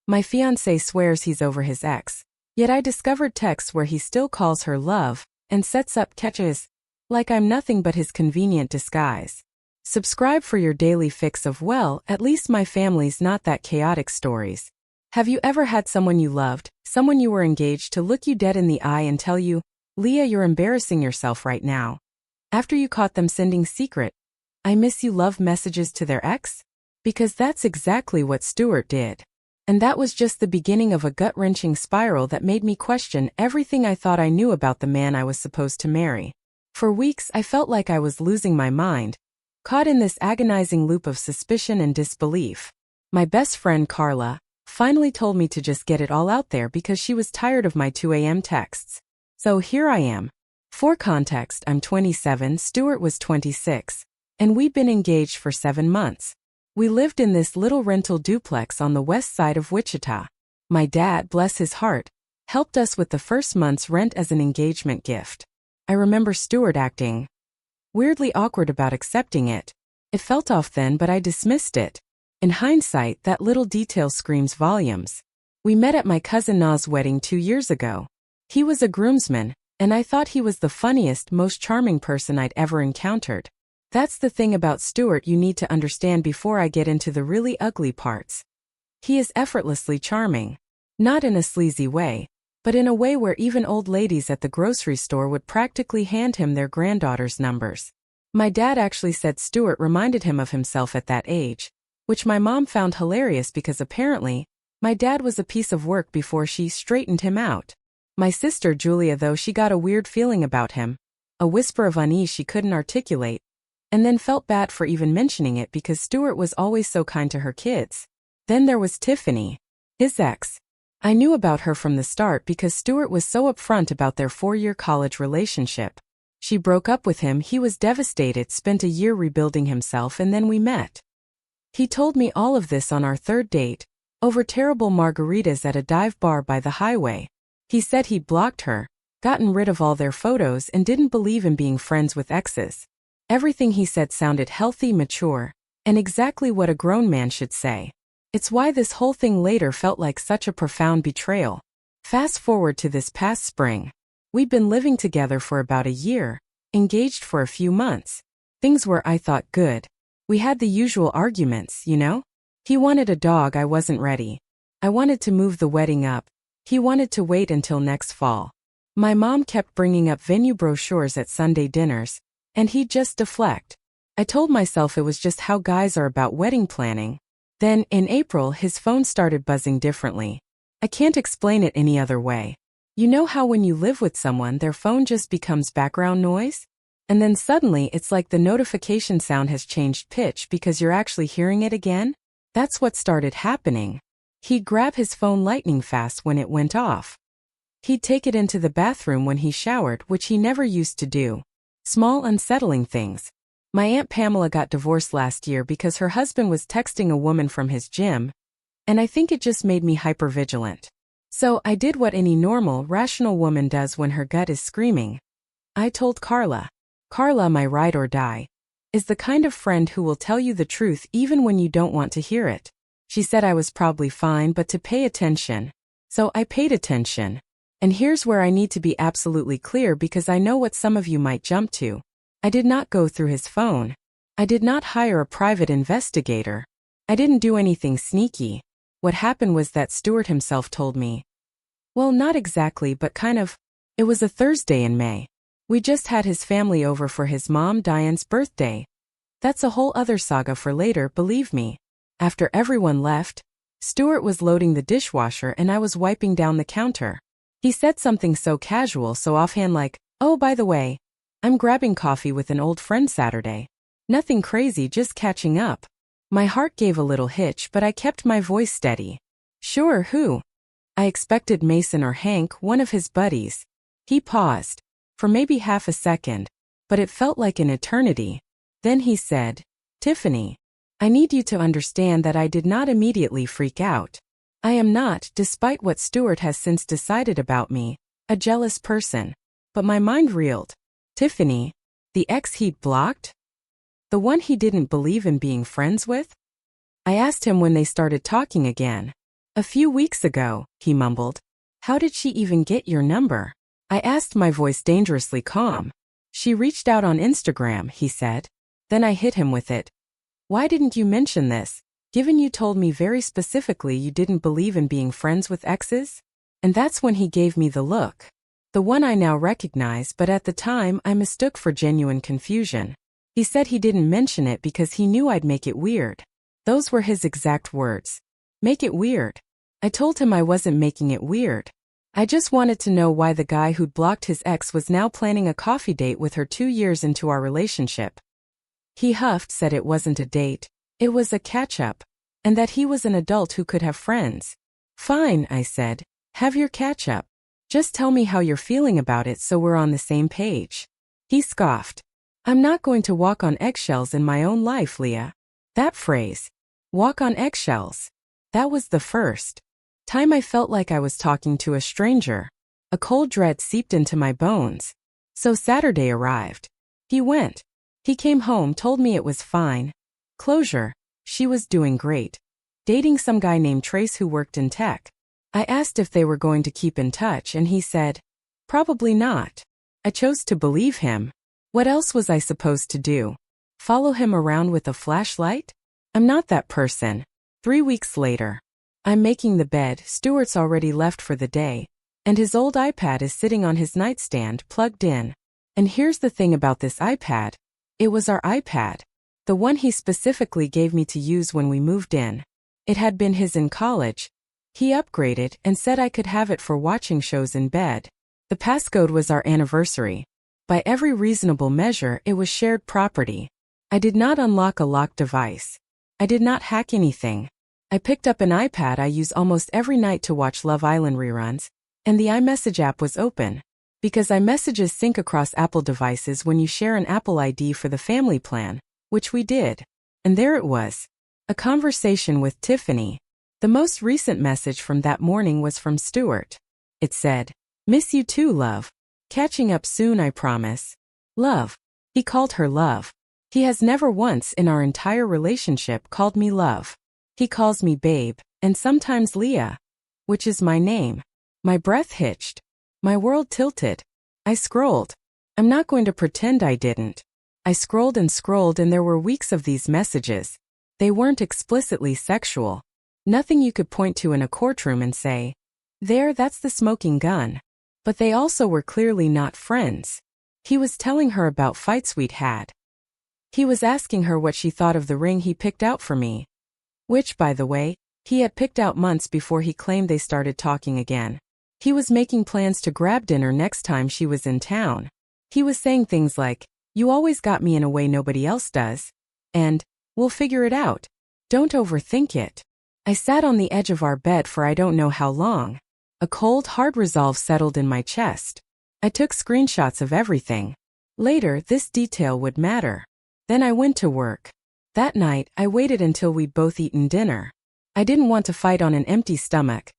My fiancé swears he's over his ex. Yet I discovered texts where he still calls her love and sets up catches, like I'm nothing but his convenient disguise. Subscribe for your daily fix of, well, at least my family's not that chaotic stories. Have you ever had someone you loved, someone you were engaged to, look you dead in the eye and tell you, Leah, you're embarrassing yourself right now? After you caught them sending secret, I miss you love messages to their ex? Because that's exactly what Stuart did. And that was just the beginning of a gut-wrenching spiral that made me question everything I thought I knew about the man I was supposed to marry. For weeks I felt like I was losing my mind, caught in this agonizing loop of suspicion and disbelief. My best friend Carla finally told me to just get it all out there because she was tired of my 2 a.m. texts. So here I am. For context, I'm 27, Stuart was 26, and we'd been engaged for 7 months. We lived in this little rental duplex on the west side of Wichita. My dad, bless his heart, helped us with the first month's rent as an engagement gift. I remember Stuart acting weirdly awkward about accepting it. It felt off then, but I dismissed it. In hindsight, that little detail screams volumes. We met at my cousin Na's wedding 2 years ago. He was a groomsman, and I thought he was the funniest, most charming person I'd ever encountered. That's the thing about Stuart you need to understand before I get into the really ugly parts. He is effortlessly charming. Not in a sleazy way, but in a way where even old ladies at the grocery store would practically hand him their granddaughter's numbers. My dad actually said Stuart reminded him of himself at that age, which my mom found hilarious because apparently, my dad was a piece of work before she straightened him out. My sister Julia, though, she got a weird feeling about him, a whisper of unease she couldn't articulate, and then felt bad for even mentioning it because Stuart was always so kind to her kids. Then there was Tiffany, his ex. I knew about her from the start because Stuart was so upfront about their 4-year college relationship. She broke up with him, he was devastated, spent a year rebuilding himself, and then we met. He told me all of this on our 3rd date, over terrible margaritas at a dive bar by the highway. He said he'd blocked her, gotten rid of all their photos, and didn't believe in being friends with exes. Everything he said sounded healthy, mature, and exactly what a grown man should say. It's why this whole thing later felt like such a profound betrayal. Fast forward to this past spring. We'd been living together for about a year, engaged for a few months. Things were, I thought, good. We had the usual arguments, you know? He wanted a dog, I wasn't ready. I wanted to move the wedding up. He wanted to wait until next fall. My mom kept bringing up venue brochures at Sunday dinners, and he'd just deflect. I told myself it was just how guys are about wedding planning. Then, in April, his phone started buzzing differently. I can't explain it any other way. You know how when you live with someone, their phone just becomes background noise? And then suddenly it's like the notification sound has changed pitch because you're actually hearing it again? That's what started happening. He'd grab his phone lightning fast when it went off. He'd take it into the bathroom when he showered, which he never used to do. Small unsettling things. My Aunt Pamela got divorced last year because her husband was texting a woman from his gym, and I think it just made me hypervigilant. So I did what any normal, rational woman does when her gut is screaming. I told Carla. Carla, my ride or die, is the kind of friend who will tell you the truth even when you don't want to hear it. She said I was probably fine, but to pay attention. So I paid attention. And here's where I need to be absolutely clear because I know what some of you might jump to. I did not go through his phone. I did not hire a private investigator. I didn't do anything sneaky. What happened was that Stuart himself told me. Well, not exactly, but kind of. It was a Thursday in May. We just had his family over for his mom Diane's birthday. That's a whole other saga for later, believe me. After everyone left, Stuart was loading the dishwasher and I was wiping down the counter. He said something so casual, so offhand like, oh, by the way, I'm grabbing coffee with an old friend Saturday. Nothing crazy, just catching up. My heart gave a little hitch, but I kept my voice steady. Sure, who? I expected Mason or Hank, one of his buddies. He paused, for maybe half a second, but it felt like an eternity. Then he said, Tiffany, I need you to understand that I did not immediately freak out. I am not, despite what Stuart has since decided about me, a jealous person. But my mind reeled. Tiffany, the ex he'd blocked? The one he didn't believe in being friends with? I asked him when they started talking again. A few weeks ago, he mumbled. How did she even get your number? I asked, my voice dangerously calm. She reached out on Instagram, he said. Then I hit him with it. Why didn't you mention this, given you told me very specifically you didn't believe in being friends with exes? And that's when he gave me the look. The one I now recognize, but at the time I mistook for genuine confusion. He said he didn't mention it because he knew I'd make it weird. Those were his exact words. Make it weird. I told him I wasn't making it weird. I just wanted to know why the guy who'd blocked his ex was now planning a coffee date with her 2 years into our relationship. He huffed, said it wasn't a date. It was a catch-up. And that he was an adult who could have friends. Fine, I said. Have your catch-up. Just tell me how you're feeling about it so we're on the same page. He scoffed. I'm not going to walk on eggshells in my own life, Leah. That phrase, walk on eggshells, that was the first time I felt like I was talking to a stranger. A cold dread seeped into my bones. So Saturday arrived. He went. He came home, told me it was fine. Closure. She was doing great. Dating some guy named Trace who worked in tech. I asked if they were going to keep in touch and he said, probably not. I chose to believe him. What else was I supposed to do? Follow him around with a flashlight? I'm not that person. 3 weeks later. I'm making the bed, Stuart's already left for the day, and his old iPad is sitting on his nightstand, plugged in. And here's the thing about this iPad. It was our iPad. The one he specifically gave me to use when we moved in. It had been his in college. He upgraded and said I could have it for watching shows in bed. The passcode was our anniversary. By every reasonable measure, it was shared property. I did not unlock a locked device. I did not hack anything. I picked up an iPad I use almost every night to watch Love Island reruns, and the iMessage app was open. Because iMessages sync across Apple devices when you share an Apple ID for the family plan, which we did. And there it was. A conversation with Tiffany. The most recent message from that morning was from Stuart. It said, miss you too, love. Catching up soon, I promise. Love. He called her love. He has never once in our entire relationship called me love. He calls me babe, and sometimes Leah, which is my name. My breath hitched. My world tilted. I scrolled. I'm not going to pretend I didn't. I scrolled and there were weeks of these messages. They weren't explicitly sexual. Nothing you could point to in a courtroom and say, there, that's the smoking gun. But they also were clearly not friends. He was telling her about fights we'd had. He was asking her what she thought of the ring he picked out for me. Which, by the way, he had picked out months before he claimed they started talking again. He was making plans to grab dinner next time she was in town. He was saying things like, you always got me in a way nobody else does. And, we'll figure it out. Don't overthink it. I sat on the edge of our bed for I don't know how long. A cold, hard resolve settled in my chest. I took screenshots of everything. Later, this detail would matter. Then I went to work. That night, I waited until we'd both eaten dinner. I didn't want to fight on an empty stomach.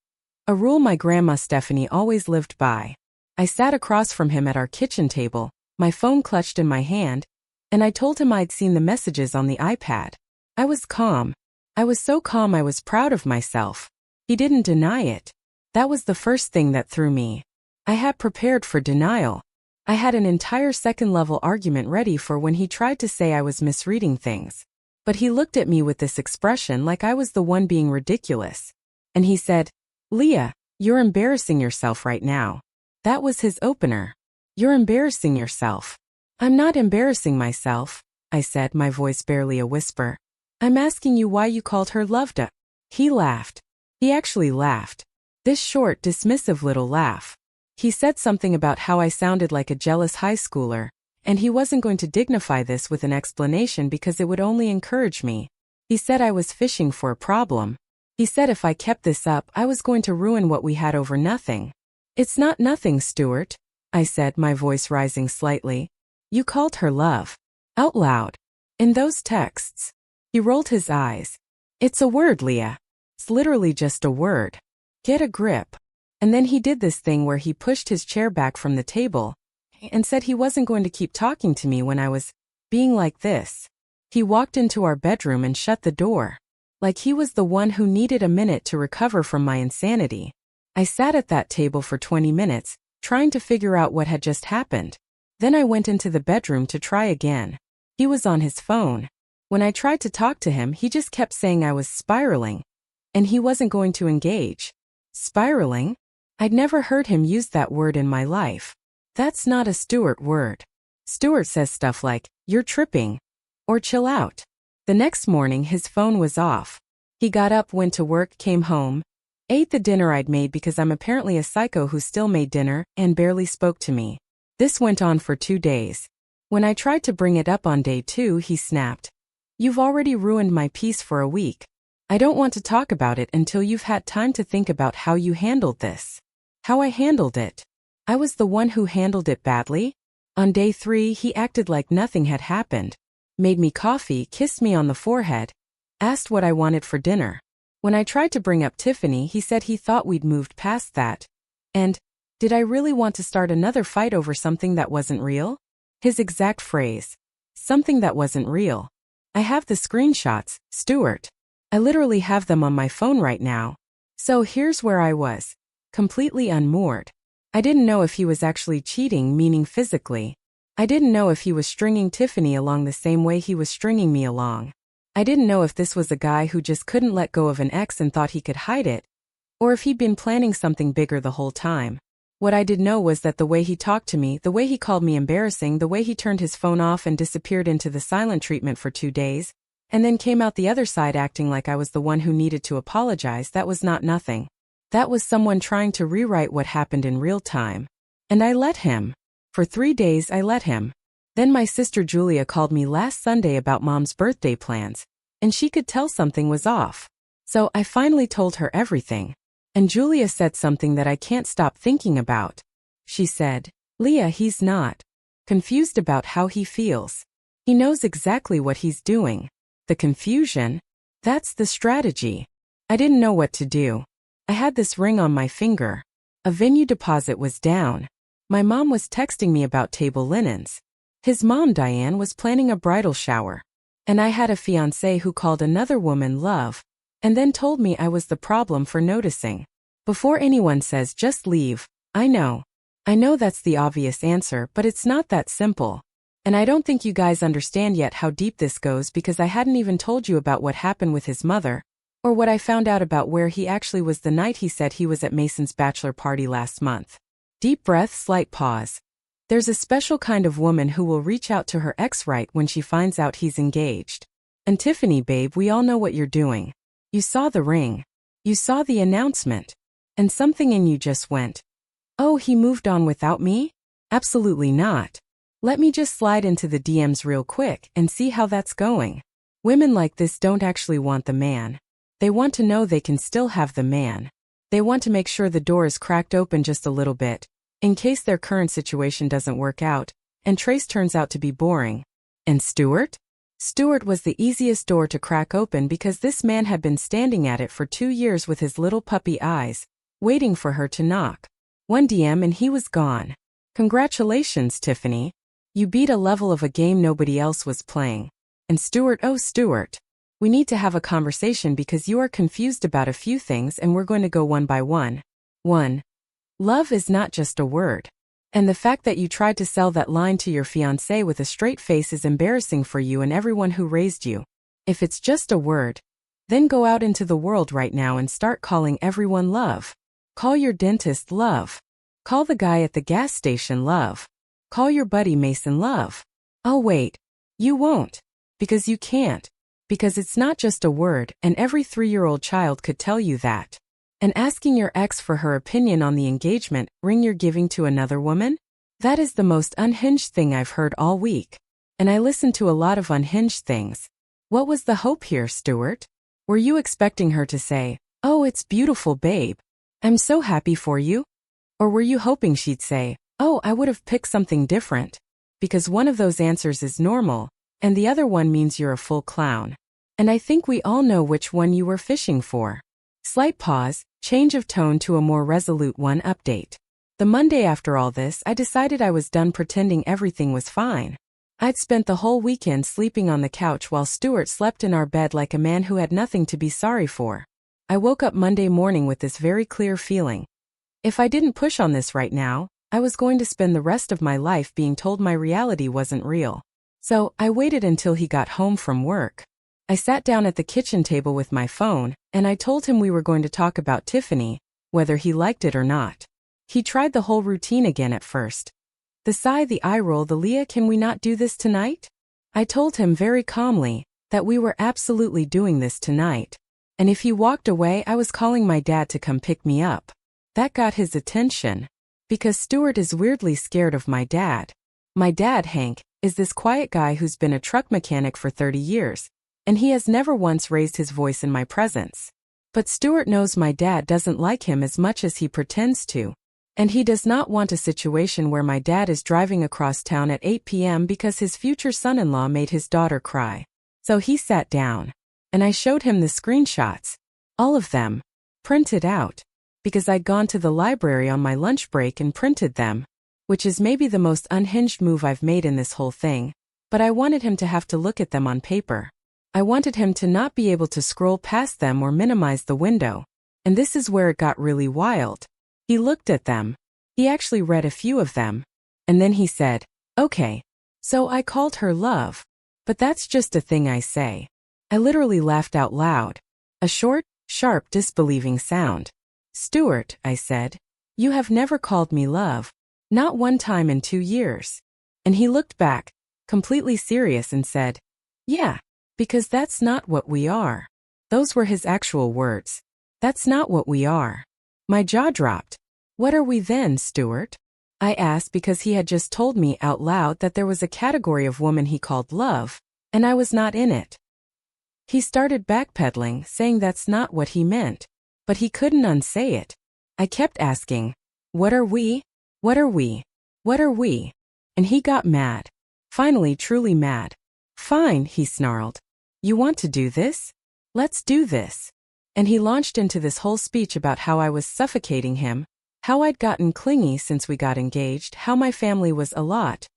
A rule my grandma Stephanie always lived by. I sat across from him at our kitchen table, my phone clutched in my hand, and I told him I'd seen the messages on the iPad. I was calm. I was so calm I was proud of myself. He didn't deny it. That was the first thing that threw me. I had prepared for denial. I had an entire second-level argument ready for when he tried to say I was misreading things. But he looked at me with this expression like I was the one being ridiculous. And he said, Leah, you're embarrassing yourself right now. That was his opener. You're embarrassing yourself. I'm not embarrassing myself, I said, my voice barely a whisper. I'm asking you why you called her Loveda. He laughed. He actually laughed. This short, dismissive little laugh. He said something about how I sounded like a jealous high schooler, and he wasn't going to dignify this with an explanation because it would only encourage me. He said I was fishing for a problem. He said if I kept this up, I was going to ruin what we had over nothing. It's not nothing, Stuart, I said, my voice rising slightly. You called her love. Out loud. In those texts. He rolled his eyes. It's a word, Leah. It's literally just a word. Get a grip. And then he did this thing where he pushed his chair back from the table and said he wasn't going to keep talking to me when I was being like this. He walked into our bedroom and shut the door. Like he was the one who needed a minute to recover from my insanity. I sat at that table for 20 minutes, trying to figure out what had just happened. Then I went into the bedroom to try again. He was on his phone. When I tried to talk to him, he just kept saying I was spiraling, and he wasn't going to engage. Spiraling? I'd never heard him use that word in my life. That's not a Stuart word. Stuart says stuff like, "You're tripping," or "chill out." The next morning, his phone was off. He got up, went to work, came home, ate the dinner I'd made because I'm apparently a psycho who still made dinner, and barely spoke to me. This went on for 2 days. When I tried to bring it up on day 2, he snapped, "You've already ruined my peace for a week. I don't want to talk about it until you've had time to think about how you handled this." How I handled it? I was the one who handled it badly? On day 3, he acted like nothing had happened, made me coffee, kissed me on the forehead, asked what I wanted for dinner. When I tried to bring up Tiffany, he said he thought we'd moved past that. And, did I really want to start another fight over something that wasn't real? His exact phrase. Something that wasn't real. I have the screenshots, Stuart. I literally have them on my phone right now. So here's where I was. Completely unmoored. I didn't know if he was actually cheating, meaning physically. I didn't know if he was stringing Tiffany along the same way he was stringing me along. I didn't know if this was a guy who just couldn't let go of an ex and thought he could hide it, or if he'd been planning something bigger the whole time. What I did know was that the way he talked to me, the way he called me embarrassing, the way he turned his phone off and disappeared into the silent treatment for 2 days, and then came out the other side acting like I was the one who needed to apologize, that was not nothing. That was someone trying to rewrite what happened in real time. And I let him. For 3 days I let him. Then my sister Julia called me last Sunday about Mom's birthday plans, and she could tell something was off. So I finally told her everything. And Julia said something that I can't stop thinking about. She said, "Leah, he's not confused about how he feels. He knows exactly what he's doing. The confusion? That's the strategy." I didn't know what to do. I had this ring on my finger. A venue deposit was down. My mom was texting me about table linens. His mom, Diane, was planning a bridal shower. And I had a fiancé who called another woman love, and then told me I was the problem for noticing. Before anyone says just leave, I know that's the obvious answer, but it's not that simple. And I don't think you guys understand yet how deep this goes because I hadn't even told you about what happened with his mother, or what I found out about where he actually was the night he said he was at Mason's bachelor party last month. Deep breath, slight pause. There's a special kind of woman who will reach out to her ex right when she finds out he's engaged. And Tiffany, babe, we all know what you're doing. You saw the ring. You saw the announcement. And something in you just went, "Oh, he moved on without me?" Absolutely not. Let me just slide into the DMs real quick and see how that's going. Women like this don't actually want the man. They want to know they can still have the man. They want to make sure the door is cracked open just a little bit, in case their current situation doesn't work out, and Trace turns out to be boring. And Stuart? Stuart was the easiest door to crack open because this man had been standing at it for 2 years with his little puppy eyes, waiting for her to knock. 1 DM and he was gone. Congratulations, Tiffany. You beat a level of a game nobody else was playing. And Stuart, oh Stuart. We need to have a conversation because you are confused about a few things and we're going to go one by one. 1. Love is not just a word. And the fact that you tried to sell that line to your fiancé with a straight face is embarrassing for you and everyone who raised you. If it's just a word, then go out into the world right now and start calling everyone love. Call your dentist love. Call the guy at the gas station love. Call your buddy Mason love. Oh wait, you won't. Because you can't. Because it's not just a word, and every 3-year-old child could tell you that. And asking your ex for her opinion on the engagement ring you're giving to another woman? That is the most unhinged thing I've heard all week. And I listened to a lot of unhinged things. What was the hope here, Stuart? Were you expecting her to say, "Oh, it's beautiful, babe. I'm so happy for you"? Or were you hoping she'd say, "Oh, I would have picked something different"? Because one of those answers is normal, and the other one means you're a full clown. And I think we all know which one you were fishing for. Slight pause, change of tone to a more resolute one. Update. The Monday after all this, I decided I was done pretending everything was fine. I'd spent the whole weekend sleeping on the couch while Stuart slept in our bed like a man who had nothing to be sorry for. I woke up Monday morning with this very clear feeling. If I didn't push on this right now, I was going to spend the rest of my life being told my reality wasn't real. So, I waited until he got home from work. I sat down at the kitchen table with my phone, and I told him we were going to talk about Tiffany, whether he liked it or not. He tried the whole routine again at first. The sigh, the eye roll, the Leah, can we not do this tonight? I told him very calmly that we were absolutely doing this tonight. And if he walked away, I was calling my dad to come pick me up. That got his attention. Because Stuart is weirdly scared of my dad. My dad, Hank, is this quiet guy who's been a truck mechanic for 30 years, and he has never once raised his voice in my presence. But Stuart knows my dad doesn't like him as much as he pretends to. And he does not want a situation where my dad is driving across town at 8 p.m. because his future son-in-law made his daughter cry. So he sat down. And I showed him the screenshots. All of them. Printed out. Because I'd gone to the library on my lunch break and printed them. Which is maybe the most unhinged move I've made in this whole thing. But I wanted him to have to look at them on paper. I wanted him to not be able to scroll past them or minimize the window. And this is where it got really wild. He looked at them. He actually read a few of them. And then he said, okay. So I called her love. But that's just a thing I say. I literally laughed out loud. A short, sharp, disbelieving sound. Stuart, I said, you have never called me love. Not one time in 2 years. And he looked back, completely serious, and said, yeah, because that's not what we are. Those were his actual words. That's not what we are. My jaw dropped. What are we then, Stuart? I asked because he had just told me out loud that there was a category of woman he called love, and I was not in it. He started backpedaling, saying that's not what he meant, but he couldn't unsay it. I kept asking, what are we? What are we? What are we? And he got mad. Finally, truly mad. Fine, he snarled. You want to do this? Let's do this. And he launched into this whole speech about how I was suffocating him, how I'd gotten clingy since we got engaged, how my family was a lot.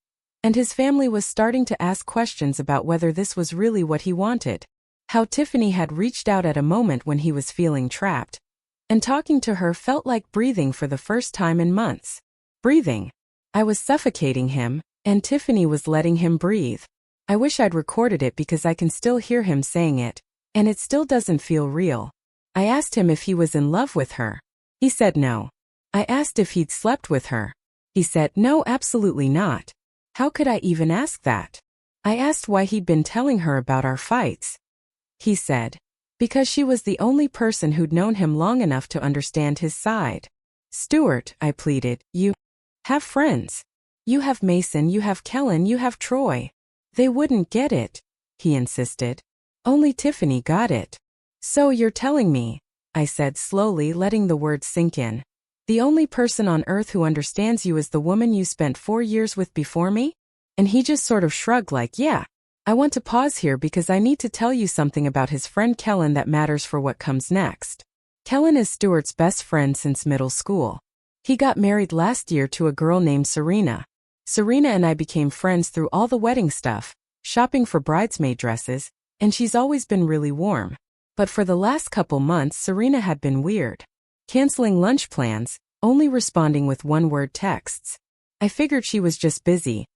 And his family was starting to ask questions about whether this was really what he wanted. How Tiffany had reached out at a moment when he was feeling trapped. And talking to her felt like breathing for the first time in months. Breathing. I was suffocating him, and Tiffany was letting him breathe. I wish I'd recorded it because I can still hear him saying it, and it still doesn't feel real. I asked him if he was in love with her. He said no. I asked if he'd slept with her. He said no, absolutely not. How could I even ask that? I asked why he'd been telling her about our fights. He said, because she was the only person who'd known him long enough to understand his side. Stuart, I pleaded, you have friends. You have Mason, you have Kellen, you have Troy. They wouldn't get it, he insisted. Only Tiffany got it. So you're telling me, I said slowly, letting the words sink in. The only person on earth who understands you is the woman you spent 4 years with before me? And he just sort of shrugged like, yeah. I want to pause here because I need to tell you something about his friend Kellen that matters for what comes next. Kellen is Stuart's best friend since middle school. He got married last year to a girl named Serena. Serena and I became friends through all the wedding stuff, shopping for bridesmaid dresses, and she's always been really warm. But for the last couple months, Serena had been weird. Canceling lunch plans, only responding with one-word texts. I figured she was just busy.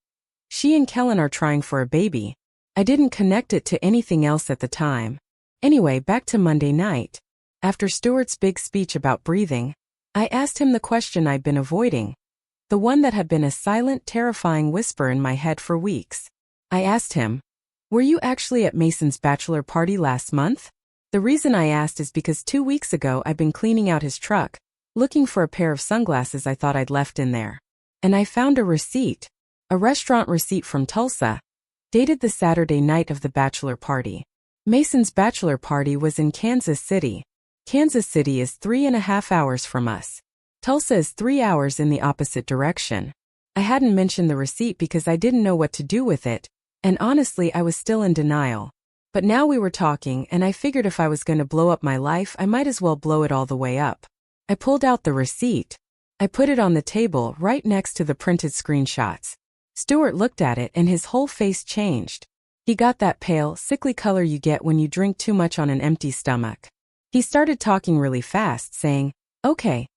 She and Kellen are trying for a baby. I didn't connect it to anything else at the time. Anyway, back to Monday night. After Stuart's big speech about breathing, I asked him the question I'd been avoiding. The one that had been a silent, terrifying whisper in my head for weeks. I asked him, were you actually at Mason's bachelor party last month? The reason I asked is because 2 weeks ago I'd been cleaning out his truck, looking for a pair of sunglasses I thought I'd left in there. And I found a receipt. A restaurant receipt from Tulsa. Dated the Saturday night of the bachelor party. Mason's bachelor party was in Kansas City. Kansas City is 3.5 hours from us. Tulsa is 3 hours in the opposite direction. I hadn't mentioned the receipt because I didn't know what to do with it, and honestly I was still in denial. But now we were talking, and I figured if I was going to blow up my life, I might as well blow it all the way up. I pulled out the receipt. I put it on the table right next to the printed screenshots. Stuart looked at it and his whole face changed. He got that pale, sickly color you get when you drink too much on an empty stomach. He started talking really fast, saying, okay,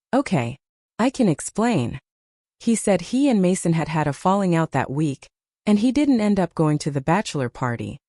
I can explain. He said he and Mason had had a falling out that week, and he didn't end up going to the bachelor party.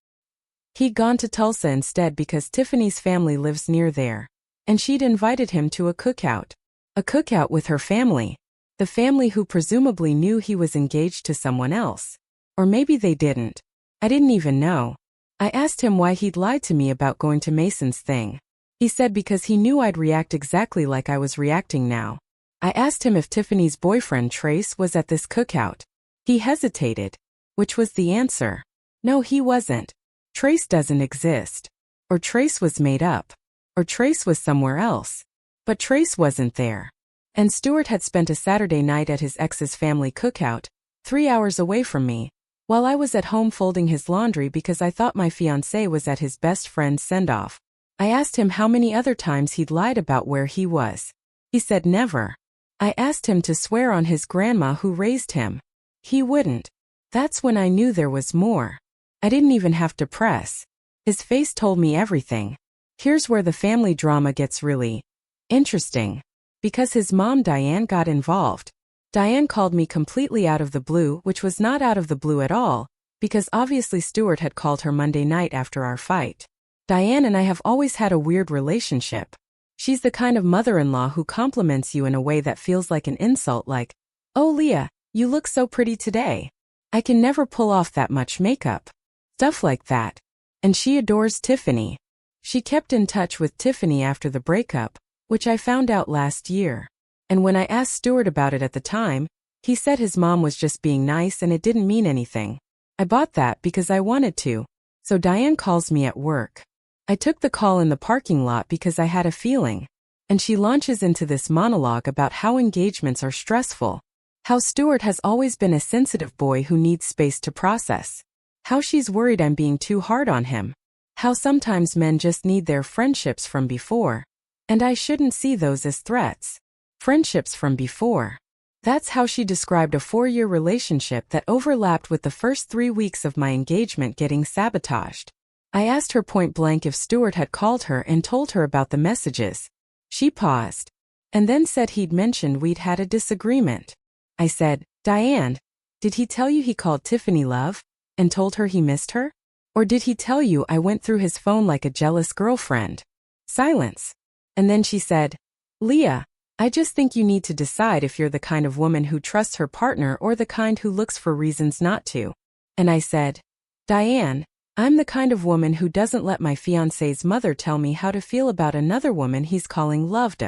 He'd gone to Tulsa instead because Tiffany's family lives near there, and she'd invited him to a cookout. A cookout with her family. The family who presumably knew he was engaged to someone else. Or maybe they didn't. I didn't even know. I asked him why he'd lied to me about going to Mason's thing. He said because he knew I'd react exactly like I was reacting now. I asked him if Tiffany's boyfriend Trace was at this cookout. He hesitated. Which was the answer. No, he wasn't. Trace doesn't exist. Or Trace was made up. Or Trace was somewhere else. But Trace wasn't there. And Stuart had spent a Saturday night at his ex's family cookout, 3 hours away from me, while I was at home folding his laundry because I thought my fiancé was at his best friend's send-off. I asked him how many other times he'd lied about where he was. He said never. I asked him to swear on his grandma who raised him. He wouldn't. That's when I knew there was more. I didn't even have to press. His face told me everything. Here's where the family drama gets really interesting. Because his mom Diane got involved. Diane called me completely out of the blue, which was not out of the blue at all, because obviously Stuart had called her Monday night after our fight. Diane and I have always had a weird relationship. She's the kind of mother-in-law who compliments you in a way that feels like an insult, like, "Oh Leah, you look so pretty today. I can never pull off that much makeup." Stuff like that. And she adores Tiffany. She kept in touch with Tiffany after the breakup, which I found out last year. And when I asked Stuart about it at the time, he said his mom was just being nice and it didn't mean anything. I bought that because I wanted to. So Diane calls me at work. I took the call in the parking lot because I had a feeling. And she launches into this monologue about how engagements are stressful. How Stuart has always been a sensitive boy who needs space to process. How she's worried I'm being too hard on him. How sometimes men just need their friendships from before. And I shouldn't see those as threats. Friendships from before. That's how she described a 4-year relationship that overlapped with the first 3 weeks of my engagement getting sabotaged. I asked her point blank if Stuart had called her and told her about the messages. She paused. And then said he'd mentioned we'd had a disagreement. I said, "Diane, did he tell you he called Tiffany love and told her he missed her? Or did he tell you I went through his phone like a jealous girlfriend?" Silence. And then she said, "Leah, I just think you need to decide if you're the kind of woman who trusts her partner or the kind who looks for reasons not to." And I said, "Diane, I'm the kind of woman who doesn't let my fiancé's mother tell me how to feel about another woman he's calling loved."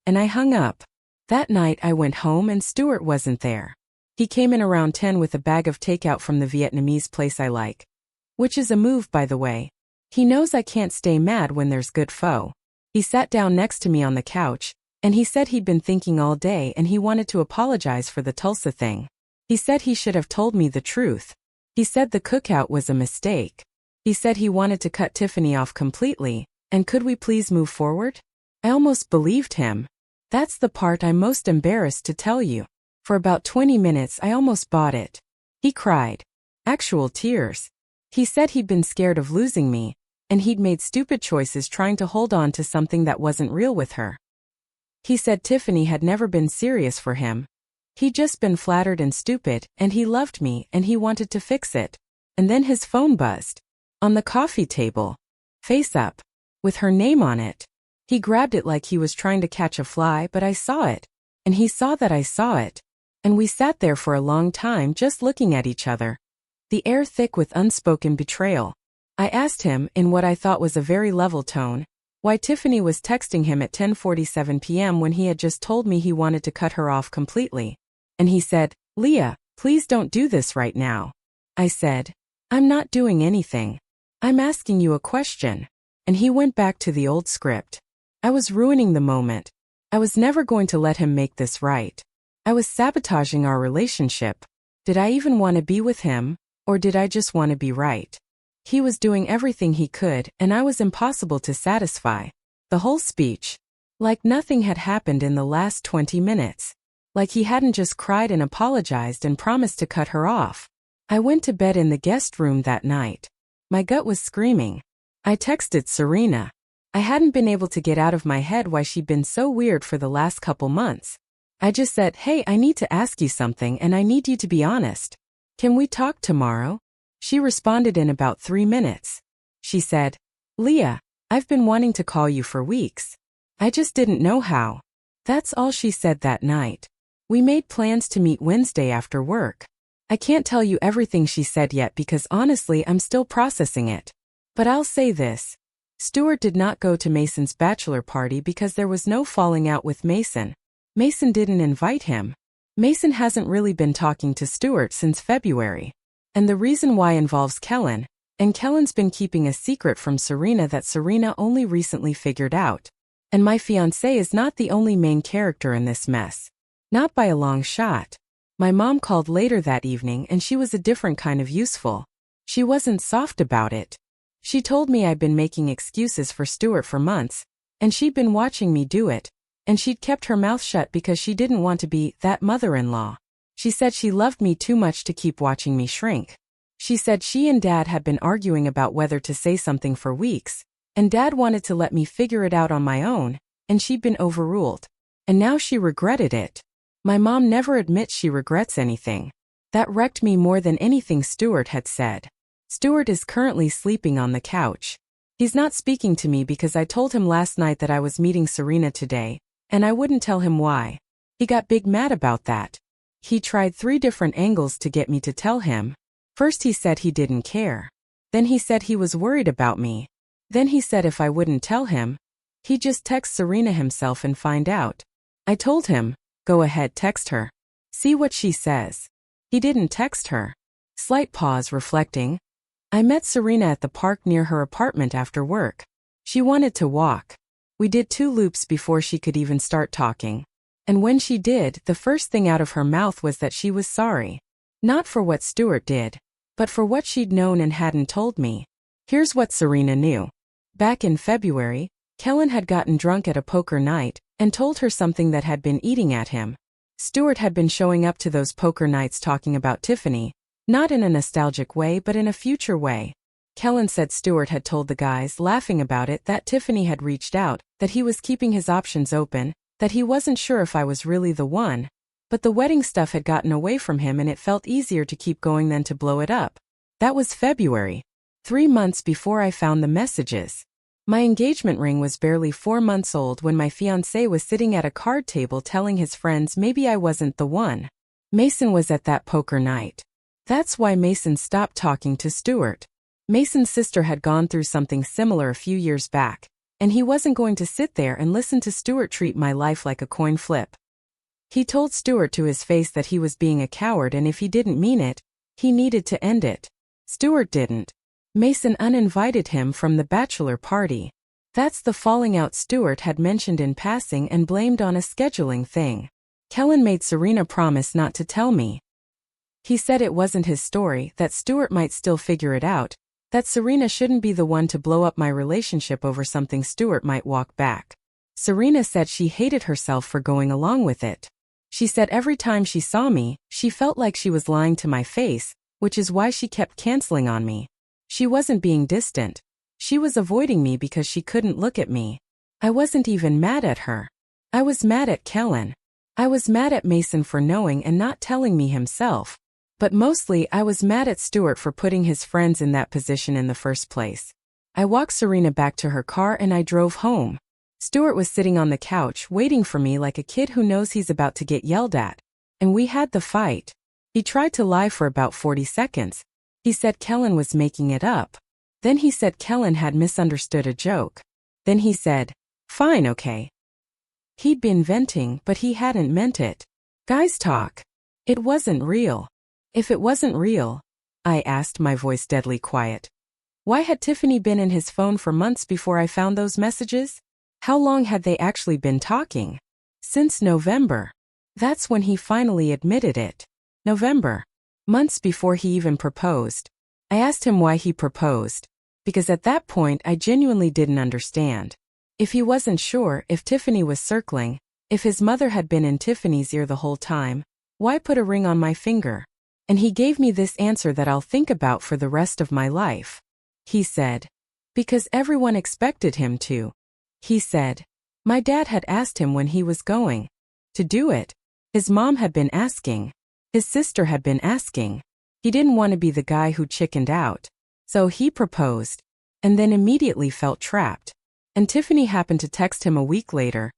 And I hung up. That night I went home and Stuart wasn't there. He came in around 10 with a bag of takeout from the Vietnamese place I like. Which is a move, by the way. He knows I can't stay mad when there's good pho. He sat down next to me on the couch, and he said he'd been thinking all day and he wanted to apologize for the Tulsa thing. He said he should have told me the truth. He said the cookout was a mistake. He said he wanted to cut Tiffany off completely, and could we please move forward? I almost believed him. That's the part I'm most embarrassed to tell you. For about 20 minutes I almost bought it. He cried. Actual tears. He said he'd been scared of losing me, and he'd made stupid choices trying to hold on to something that wasn't real with her. He said Tiffany had never been serious for him. He'd just been flattered and stupid, and he loved me and he wanted to fix it. And then his phone buzzed. On the coffee table. Face up. With her name on it. He grabbed it like he was trying to catch a fly, but I saw it. And he saw that I saw it. And we sat there for a long time just looking at each other. The air thick with unspoken betrayal. I asked him, in what I thought was a very level tone, why Tiffany was texting him at 10:47 p.m. when he had just told me he wanted to cut her off completely. And he said, "Leah, please don't do this right now." I said, "I'm not doing anything. I'm asking you a question." And he went back to the old script. I was ruining the moment. I was never going to let him make this right. I was sabotaging our relationship. Did I even want to be with him, or did I just want to be right? He was doing everything he could, and I was impossible to satisfy. The whole speech. Like nothing had happened in the last 20 minutes. Like he hadn't just cried and apologized and promised to cut her off. I went to bed in the guest room that night. My gut was screaming. I texted Serena. I hadn't been able to get out of my head why she'd been so weird for the last couple months. I just said, "Hey, I need to ask you something and I need you to be honest. Can we talk tomorrow?" She responded in about 3 minutes. She said, "Leah, I've been wanting to call you for weeks. I just didn't know how." That's all she said that night. We made plans to meet Wednesday after work. I can't tell you everything she said yet because honestly I'm still processing it. But I'll say this. Stuart did not go to Mason's bachelor party because there was no falling out with Mason. Mason didn't invite him. Mason hasn't really been talking to Stuart since February. And the reason why involves Kellen, and Kellen's been keeping a secret from Serena that Serena only recently figured out. And my fiancé is not the only main character in this mess. Not by a long shot. My mom called later that evening and she was a different kind of useful. She wasn't soft about it. She told me I'd been making excuses for Stuart for months, and she'd been watching me do it, and she'd kept her mouth shut because she didn't want to be that mother-in-law. She said she loved me too much to keep watching me shrink. She said she and Dad had been arguing about whether to say something for weeks, and Dad wanted to let me figure it out on my own, and she'd been overruled. And now she regretted it. My mom never admits she regrets anything. That wrecked me more than anything Stuart had said. Stuart is currently sleeping on the couch. He's not speaking to me because I told him last night that I was meeting Serena today, and I wouldn't tell him why. He got big mad about that. He tried 3 different angles to get me to tell him. First he said he didn't care. Then he said he was worried about me. Then he said if I wouldn't tell him, he'd just text Serena himself and find out. I told him, "Go ahead, text her. See what she says." He didn't text her. Slight pause, reflecting. I met Serena at the park near her apartment after work. She wanted to walk. We did 2 loops before she could even start talking. And when she did, the first thing out of her mouth was that she was sorry. Not for what Stuart did, but for what she'd known and hadn't told me. Here's what Serena knew. Back in February, Kellen had gotten drunk at a poker night and told her something that had been eating at him. Stuart had been showing up to those poker nights talking about Tiffany, not in a nostalgic way but in a future way. Kellen said Stuart had told the guys laughing about it that Tiffany had reached out, that he was keeping his options open, that he wasn't sure if I was really the one, but the wedding stuff had gotten away from him and it felt easier to keep going than to blow it up. That was February. 3 months before I found the messages. My engagement ring was barely 4 months old when my fiancé was sitting at a card table telling his friends maybe I wasn't the one. Mason was at that poker night. That's why Mason stopped talking to Stuart. Mason's sister had gone through something similar a few years back, and he wasn't going to sit there and listen to Stuart treat my life like a coin flip. He told Stuart to his face that he was being a coward and if he didn't mean it, he needed to end it. Stuart didn't. Mason uninvited him from the bachelor party. That's the falling out Stuart had mentioned in passing and blamed on a scheduling thing. Kellen made Serena promise not to tell me. He said it wasn't his story, that Stuart might still figure it out, that Serena shouldn't be the one to blow up my relationship over something Stuart might walk back. Serena said she hated herself for going along with it. She said every time she saw me, she felt like she was lying to my face, which is why she kept canceling on me. She wasn't being distant. She was avoiding me because she couldn't look at me. I wasn't even mad at her. I was mad at Kellen. I was mad at Mason for knowing and not telling me himself. But mostly I was mad at Stuart for putting his friends in that position in the first place. I walked Serena back to her car and I drove home. Stuart was sitting on the couch waiting for me like a kid who knows he's about to get yelled at. And we had the fight. He tried to lie for about 40 seconds. He said Kellen was making it up. Then he said Kellen had misunderstood a joke. Then he said, "Fine, okay." He'd been venting, but he hadn't meant it. Guys talk. It wasn't real. If it wasn't real, I asked, my voice deadly quiet. Why had Tiffany been in his phone for months before I found those messages? How long had they actually been talking? Since November. That's when he finally admitted it. November. Months before he even proposed. I asked him why he proposed. Because at that point I genuinely didn't understand. If he wasn't sure if Tiffany was circling, if his mother had been in Tiffany's ear the whole time, why put a ring on my finger? And he gave me this answer that I'll think about for the rest of my life. He said, because everyone expected him to. He said, my dad had asked him when he was going to do it. His mom had been asking. His sister had been asking. He didn't want to be the guy who chickened out. So he proposed. And then immediately felt trapped. And Tiffany happened to text him a week later.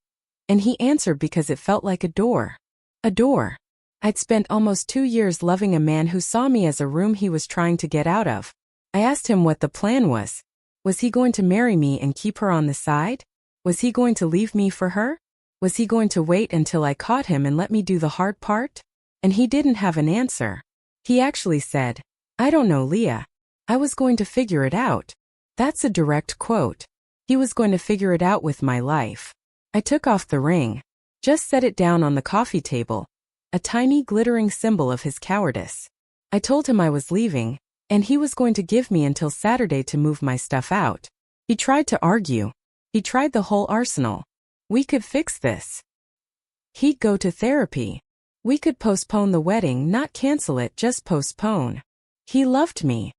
And he answered because it felt like a door. A door. I'd spent almost 2 years loving a man who saw me as a room he was trying to get out of. I asked him what the plan was. Was he going to marry me and keep her on the side? Was he going to leave me for her? Was he going to wait until I caught him and let me do the hard part? And he didn't have an answer. He actually said, I don't know, Leah. I was going to figure it out. That's a direct quote. He was going to figure it out with my life. I took off the ring. Just set it down on the coffee table. A tiny glittering symbol of his cowardice. I told him I was leaving, and he was going to give me until Saturday to move my stuff out. He tried to argue. He tried the whole arsenal. We could fix this. He'd go to therapy. We could postpone the wedding, not cancel it, just postpone. He loved me.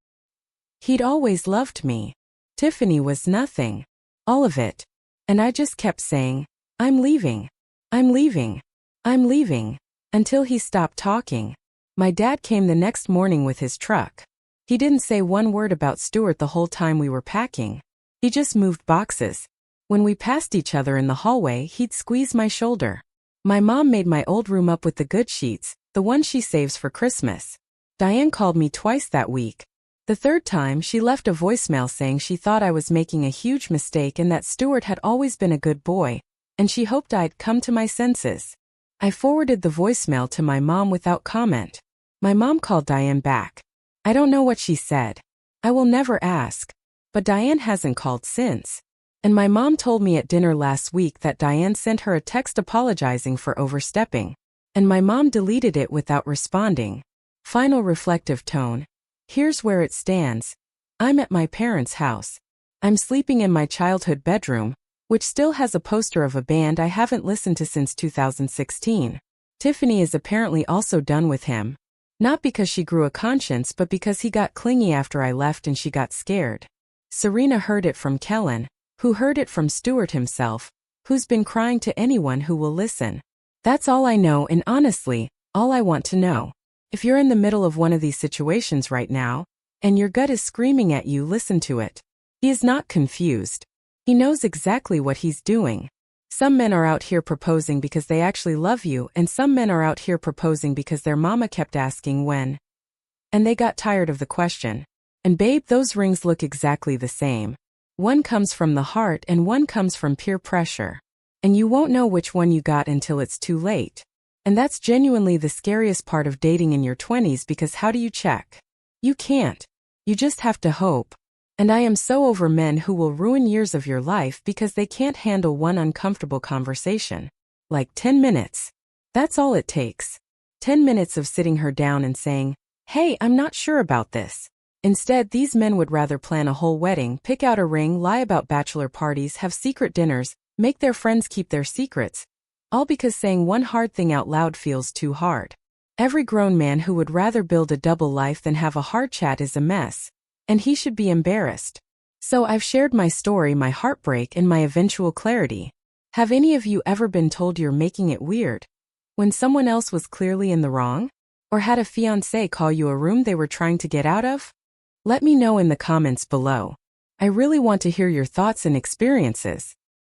He'd always loved me. Tiffany was nothing. All of it. And I just kept saying, I'm leaving. I'm leaving. I'm leaving. Until he stopped talking. My dad came the next morning with his truck. He didn't say one word about Stuart the whole time we were packing. He just moved boxes. When we passed each other in the hallway, he'd squeeze my shoulder. My mom made my old room up with the good sheets, the one she saves for Christmas. Diane called me twice that week. The third time, she left a voicemail saying she thought I was making a huge mistake and that Stuart had always been a good boy, and she hoped I'd come to my senses. I forwarded the voicemail to my mom without comment. My mom called Diane back. I don't know what she said. I will never ask. But Diane hasn't called since. And my mom told me at dinner last week that Diane sent her a text apologizing for overstepping. And my mom deleted it without responding. Final reflective tone. Here's where it stands. I'm at my parents' house. I'm sleeping in my childhood bedroom, which still has a poster of a band I haven't listened to since 2016. Tiffany is apparently also done with him. Not because she grew a conscience, but because he got clingy after I left and she got scared. Serena heard it from Kellen, who heard it from Stuart himself, who's been crying to anyone who will listen. That's all I know, and honestly, all I want to know. If you're in the middle of one of these situations right now, and your gut is screaming at you, listen to it. He is not confused. He knows exactly what he's doing. Some men are out here proposing because they actually love you, and some men are out here proposing because their mama kept asking when. And they got tired of the question. And babe, those rings look exactly the same. One comes from the heart and one comes from peer pressure. And you won't know which one you got until it's too late. And that's genuinely the scariest part of dating in your 20s, because how do you check? You can't. You just have to hope. And I am so over men who will ruin years of your life because they can't handle one uncomfortable conversation. Like 10 minutes. That's all it takes. 10 minutes of sitting her down and saying, hey, I'm not sure about this. Instead, these men would rather plan a whole wedding, pick out a ring, lie about bachelor parties, have secret dinners, make their friends keep their secrets. All because saying one hard thing out loud feels too hard. Every grown man who would rather build a double life than have a hard chat is a mess. And he should be embarrassed. So I've shared my story, my heartbreak, and my eventual clarity. Have any of you ever been told you're making it weird when someone else was clearly in the wrong? Or had a fiancé call you a room they were trying to get out of? Let me know in the comments below. I really want to hear your thoughts and experiences.